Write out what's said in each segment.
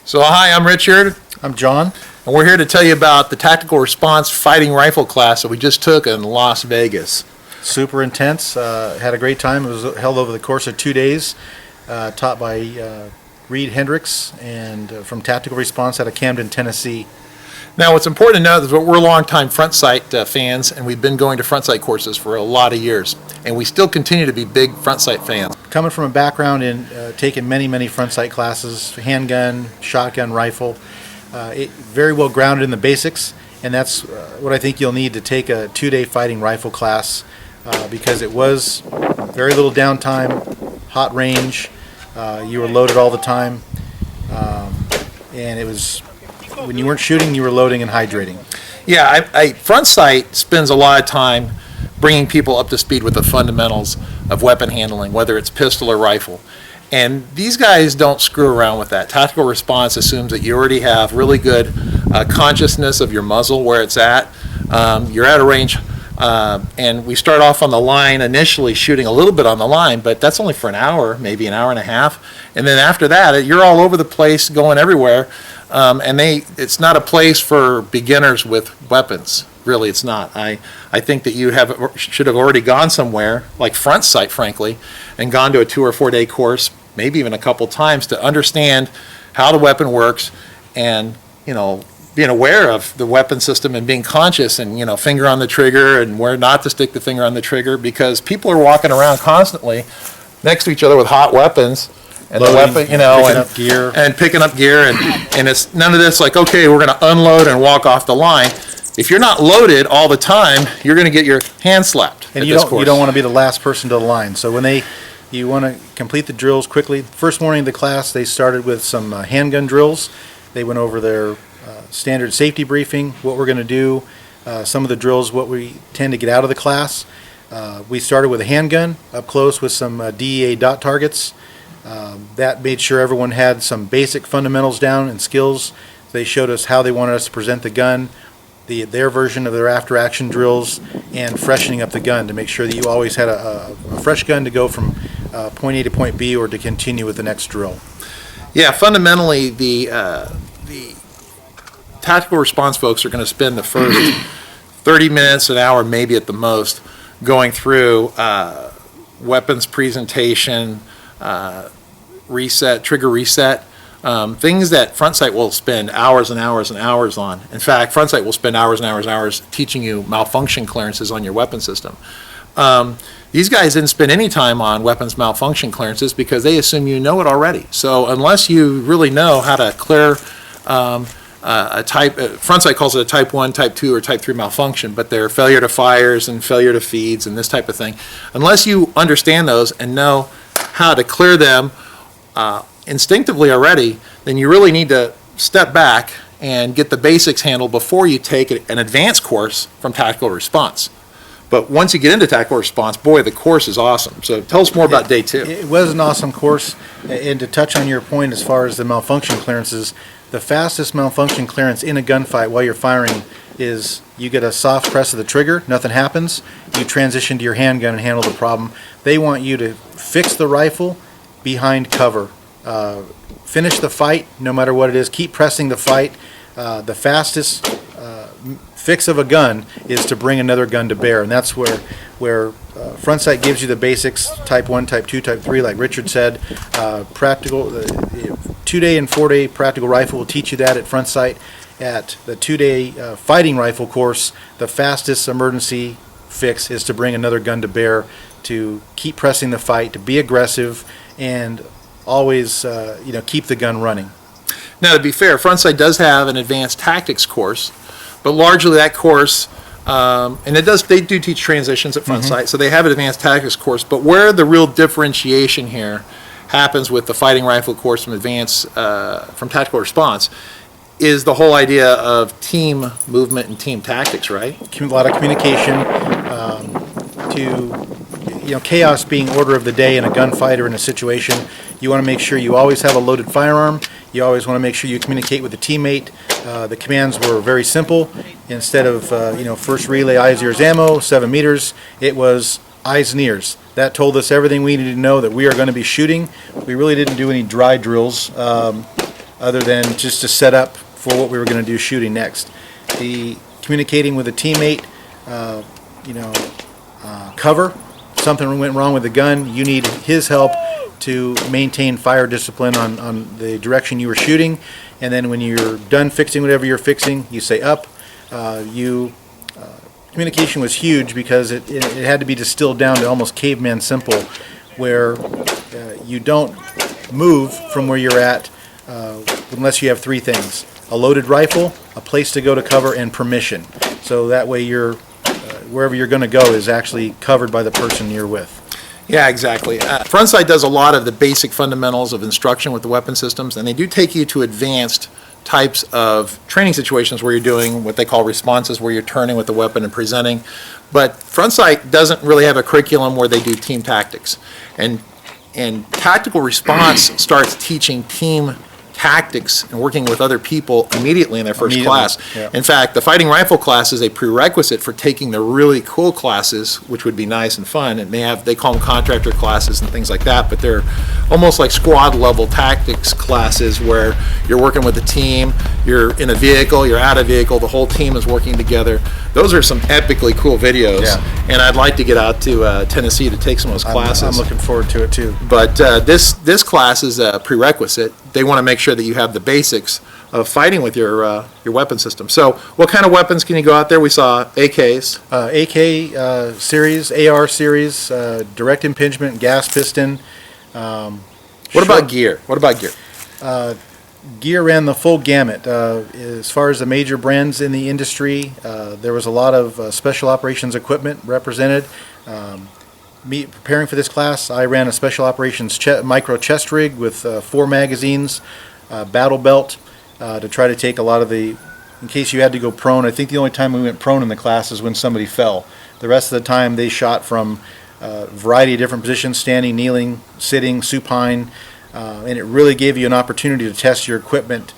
So hi, I'm Richard, I'm John. and we're here to tell you about the Tactical Response Fighting Rifle class that we just took in Las Vegas. Super intense. Had a great time. It was held over the course of 2 days, taught by Reed Hendricks and from Tactical Response out of Camden, Tennessee. Now, what's important to know is that we're longtime Front Sight fans, and we've been going to Front Sight courses for a lot of years, and we still continue to be big Front Sight fans. Coming from a background in taking many Front Sight classes, handgun, shotgun, rifle, very well grounded in the basics, and that's what I think you'll need to take a 2-day fighting rifle class because it was very little downtime, hot range, you were loaded all the time, and it was when you weren't shooting, you were loading and hydrating. Yeah, Front Sight spends a lot of time bringing people up to speed with the fundamentals of weapon handling, whether it's pistol or rifle. And these guys don't screw around with that. Tactical Response assumes that you already have really good consciousness of your muzzle, where it's at. You're at a range, and we start off on the line initially shooting a little bit on the line, but that's only for an hour, maybe an hour and a half. And then after that, you're all over the place, going everywhere. And it's not a place for beginners with weapons. Really, it's not. I think that you should have already gone somewhere, like Front Sight, frankly, and gone to a 2 or 4 day course, maybe even a couple times, to understand how the weapon works, and being aware of the weapon system and being conscious, and finger on the trigger and where not to stick the finger on the trigger, because people are walking around constantly next to each other with hot weapons. And Loading, the weapon, picking up gear, and it's none of this like, okay, we're going to unload and walk off the line. If you're not loaded all the time, you're going to get your hand slapped. And you don't want to be the last person to the line. So when you want to complete the drills quickly. First morning of the class, they started with some handgun drills. They went over their standard safety briefing, what we're going to do, some of the drills, what we tend to get out of the class. We started with a handgun up close with some DEA dot targets. That made sure everyone had some basic fundamentals down and skills. They showed us how they wanted us to present the gun, their version of their after-action drills, and freshening up the gun to make sure that you always had a fresh gun to go from point A to point B, or to continue with the next drill. Yeah, fundamentally, the Tactical Response folks are going to spend the first 30 minutes, an hour, maybe at the most, going through weapons presentation, trigger reset, things that Front Sight will spend hours and hours and hours on. In fact, Front Sight will spend hours and hours and hours teaching you malfunction clearances on your weapon system. These guys didn't spend any time on weapons malfunction clearances because they assume you know it already. So unless you really know how to clear a type, Front Sight calls it a type 1, type 2, or type 3 malfunction, but they're failure to fires and failure to feeds and this type of thing. Unless you understand those and know how to clear them instinctively already, then you really need to step back and get the basics handled before you take an advanced course from Tactical Response. But once you get into Tactical Response, boy, the course is awesome. So tell us more about day 2. It was an awesome course, and to touch on your point as far as the malfunction clearances, the fastest malfunction clearance in a gunfight while you're firing is you get a soft press of the trigger, nothing happens, you transition to your handgun and handle the problem. They want you to fix the rifle behind cover. Finish the fight, no matter what it is. Keep pressing the fight. The fastest fix of a gun is to bring another gun to bear, and that's where Front Sight gives you the basics, type 1, type 2, type 3, like Richard said. Practical, 2-day and 4-day practical rifle will teach you that at Front Sight. At the 2-day fighting rifle course, the fastest emergency fix is to bring another gun to bear, to keep pressing the fight, to be aggressive, and always keep the gun running. Now, to be fair, Front Sight does have an advanced tactics course, but largely that course, and they do teach transitions at Front Sight, so they have an advanced tactics course. But where the real differentiation here happens with the fighting rifle course from Tactical Response is the whole idea of team movement and team tactics, right? A lot of communication, chaos being order of the day in a gunfight or in a situation. You want to make sure you always have a loaded firearm. You always want to make sure you communicate with the teammate. The commands were very simple. Instead of first relay eyes, ears, ammo, 7 meters, it was eyes and ears. That told us everything we needed to know that we are going to be shooting. We really didn't do any dry drills. other than just to set up for what we were going to do shooting next. The communicating with a teammate, cover, something went wrong with the gun, you need his help to maintain fire discipline on the direction you were shooting, and then when you're done fixing whatever you're fixing, you say up. Communication was huge because it had to be distilled down to almost caveman simple, where you don't move from where you're at unless you have three things: a loaded rifle, a place to go to cover, and permission. So that way you're wherever you're going to go is actually covered by the person you're with. Yeah, exactly. Front Sight does a lot of the basic fundamentals of instruction with the weapon systems, and they do take you to advanced types of training situations where you're doing what they call responses, where you're turning with the weapon and presenting. But Front Sight doesn't really have a curriculum where they do team tactics. And tactical response starts teaching team tactics and working with other people immediately in their first class. Yeah. In fact, the fighting rifle class is a prerequisite for taking the really cool classes, which would be nice and fun. And they call them contractor classes and things like that, but they're almost like squad level tactics classes where you're working with a team, you're in a vehicle, you're out of vehicle, the whole team is working together. Those are some epically cool videos, Yeah. and I'd like to get out to Tennessee to take some of those classes. I'm looking forward to it too. But this class is a prerequisite. They want to make sure that you have the basics of fighting with your weapon system. So what kind of weapons can you go out there? We saw AKs. AK series, AR series, direct impingement, gas piston. What about gear? Gear ran the full gamut. As far as the major brands in the industry, there was a lot of special operations equipment represented. Me preparing for this class, I ran a special operations micro chest rig with 4 magazines, battle belt, to try to take a lot of the, in case you had to go prone. I think the only time we went prone in the class is when somebody fell. The rest of the time they shot from a variety of different positions: standing, kneeling, sitting, supine, and it really gave you an opportunity to test your equipment,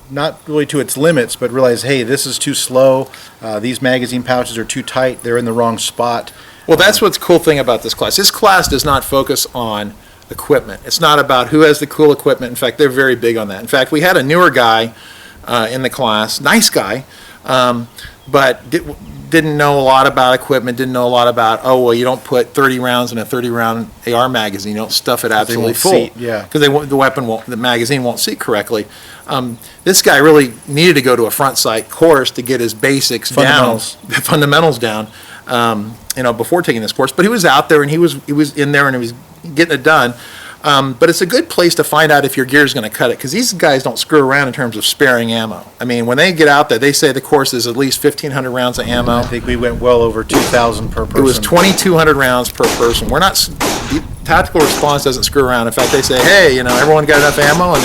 not really to its limits, but realize, hey, this is too slow, these magazine pouches are too tight, they're in the wrong spot. Well, that's what's cool thing about this class. This class does not focus on equipment. It's not about who has the cool equipment. In fact, they're very big on that. In fact, we had a newer guy in the class, nice guy, but didn't know a lot about equipment, didn't know a lot about, oh, well, you don't put 30 rounds in a 30-round AR magazine. You don't stuff it absolutely full. Seat, yeah. Because the magazine won't seat correctly. This guy really needed to go to a Front Sight course to get his basics fundamentals down, before taking this course. But he was out there and he was in there and he was getting it done. But it's a good place to find out if your gear is going to cut it, because these guys don't screw around in terms of sparing ammo. I mean, when they get out there, they say the course is at least 1,500 rounds of ammo. I think we went well over 2,000 per person. It was 2,200 rounds per person. Tactical response doesn't screw around. In fact, they say, hey, everyone got enough ammo, and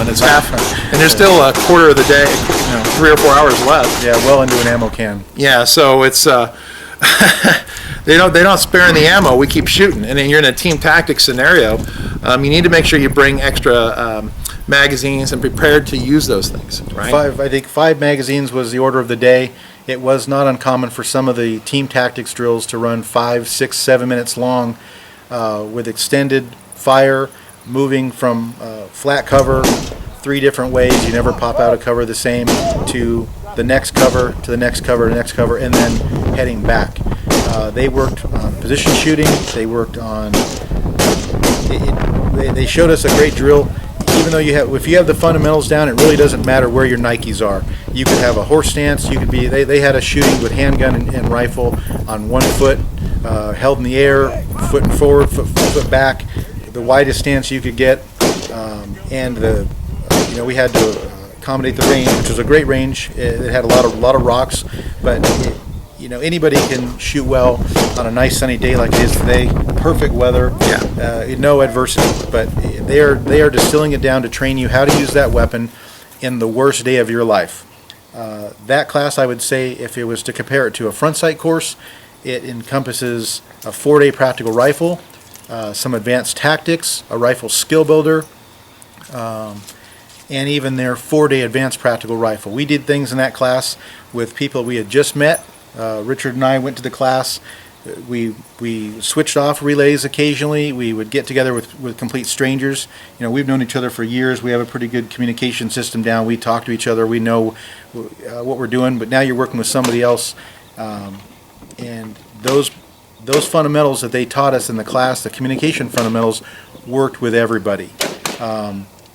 and it's half, and there's still a quarter of the day, 3 or 4 hours left. Yeah, well into an ammo can. Yeah, so it's they don't spare in the ammo. We keep shooting, and then you're in a team tactics scenario. You need to make sure you bring extra magazines and prepared to use those things. Right? I think 5 magazines was the order of the day. It was not uncommon for some of the team tactics drills to run 5, 6, 7 minutes long, with extended fire, moving from flat cover 3 different ways. You never pop out of cover the same, to the next cover, to the next cover, the next cover, and then heading back. They worked on position shooting. They worked on. They showed us a great drill. Even though if you have the fundamentals down, it really doesn't matter where your Nikes are. You could have a horse stance. You could be. They had us shooting with handgun and rifle on 1 foot, held in the air, foot forward, foot back, the widest stance you could get, and we had to accommodate the range, which was a great range. It had a lot of rocks, but anybody can shoot well on a nice sunny day like it is today. Perfect weather, no adversity. But they are distilling it down to train you how to use that weapon in the worst day of your life. That class, I would say, if it was to compare it to a Front Sight course, it encompasses a 4-day practical rifle, some advanced tactics, a rifle skill builder, and even their 4-day advanced practical rifle. We did things in that class with people we had just met. Richard and I went to the class we switched off relays occasionally. We would get together with complete strangers. We've known each other for years. We have a pretty good communication system down. We talk to each other. We know what we're doing. But now you're working with somebody else, and those fundamentals that they taught us in the class, the communication fundamentals, worked with everybody.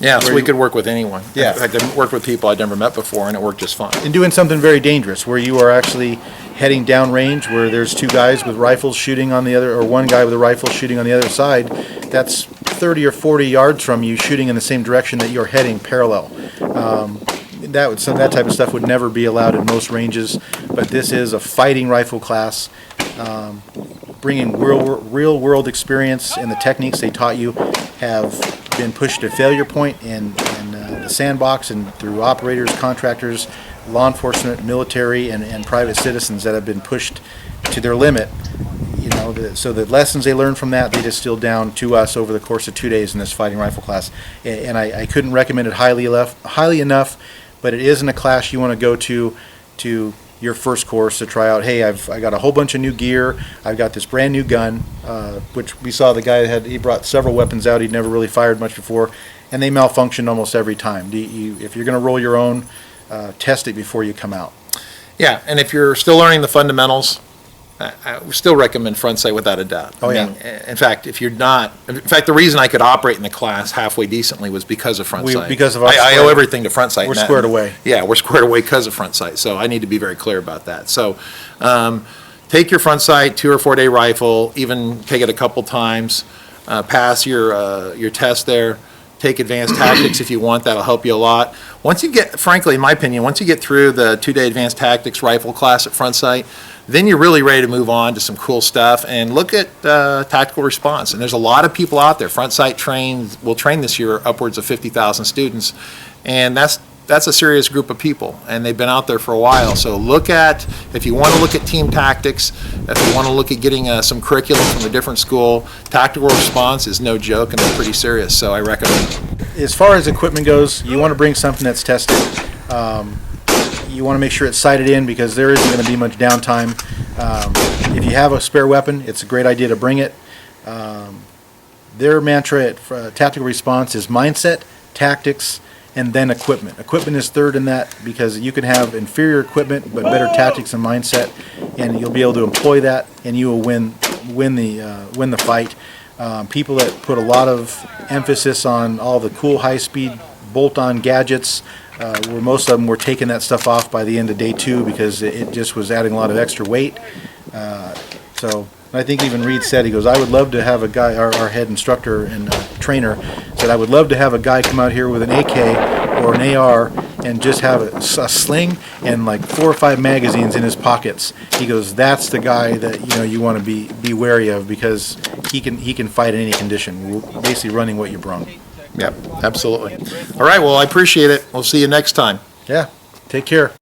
Yeah, so we could work with anyone. Yeah. In fact, I worked with people I'd never met before, and it worked just fine. And doing something very dangerous, where you are actually heading downrange, where there's two guys with rifles shooting on the other, or one guy with a rifle shooting on the other side. That's 30 or 40 yards from you, shooting in the same direction that you're heading parallel. That type of stuff would never be allowed in most ranges, but this is a fighting rifle class. Bringing real world experience, and the techniques they taught you have been pushed to failure point in the sandbox and through operators, contractors, law enforcement, military, and private citizens that have been pushed to their limit. So the lessons they learned from that, they distilled down to us over the course of 2 days in this fighting rifle class. And I couldn't recommend it highly enough, but it isn't a class you want to go to your first course to try out. Hey, I got a whole bunch of new gear. I've got this brand new gun, which we saw the guy he brought several weapons out. He'd never really fired much before, and they malfunctioned almost every time. If you're going to roll your own, test it before you come out. Yeah, and if you're still learning the fundamentals, I would still recommend Front Sight without a doubt. Oh, yeah. In fact, if you're not, the reason I could operate in the class halfway decently was because of Front Sight. Because of our I owe everything to Front Sight. We're squared away. Yeah, we're squared away because of Front Sight. So I need to be very clear about that. So take your Front Sight 2 or 4 day rifle, even take it a couple times, pass your test there. Take advanced tactics if you want. That'll help you a lot. Once you get, frankly, in my opinion, once you get through the 2-day advanced tactics rifle class at Front Sight, then you're really ready to move on to some cool stuff and look at tactical response. And there's a lot of people out there. Front Sight will train this year upwards of 50,000 students, and that's a serious group of people, and they've been out there for a while. So if you want to look at team tactics, if you want to look at getting some curriculum from a different school, tactical response is no joke, and they're pretty serious, so I recommend it. As far as equipment goes, you want to bring something that's tested. You want to make sure it's sighted in, because there isn't going to be much downtime. If you have a spare weapon, it's a great idea to bring it. Their mantra at Tactical Response is mindset, tactics, and then equipment. Equipment is third in that, because you can have inferior equipment but better tactics and mindset, and you'll be able to employ that, and you will win the fight. People that put a lot of emphasis on all the cool high-speed bolt-on gadgets, where most of them were taking that stuff off by the end of day 2 because it just was adding a lot of extra weight. So I think even Reed said, he goes, I would love to have a guy, our head instructor and trainer said, I would love to have a guy come out here with an AK or an AR and just have a sling and like 4 or 5 magazines in his pockets. He goes, that's the guy that you want to be wary of, because he can fight in any condition. We're basically running what you brung. Yep, absolutely. All right, well, I appreciate it. We'll see you next time. Yeah, take care.